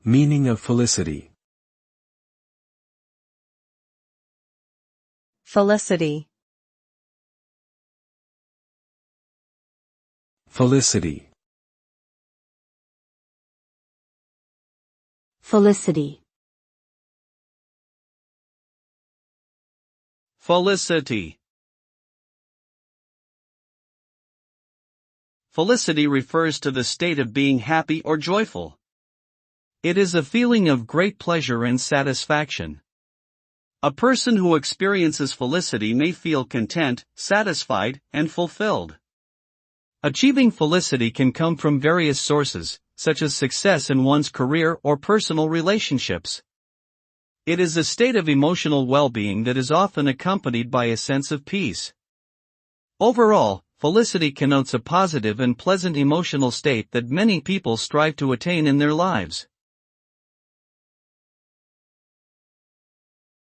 Meaning of felicity. Felicity. Felicity. Felicity. Felicity. Felicity refers to the state of being happy or joyful. It is a feeling of great pleasure and satisfaction. A person who experiences felicity may feel content, satisfied, and fulfilled. Achieving felicity can come from various sources, such as success in one's career or personal relationships. It is a state of emotional well-being that is often accompanied by a sense of peace. Overall, felicity connotes a positive and pleasant emotional state that many people strive to attain in their lives.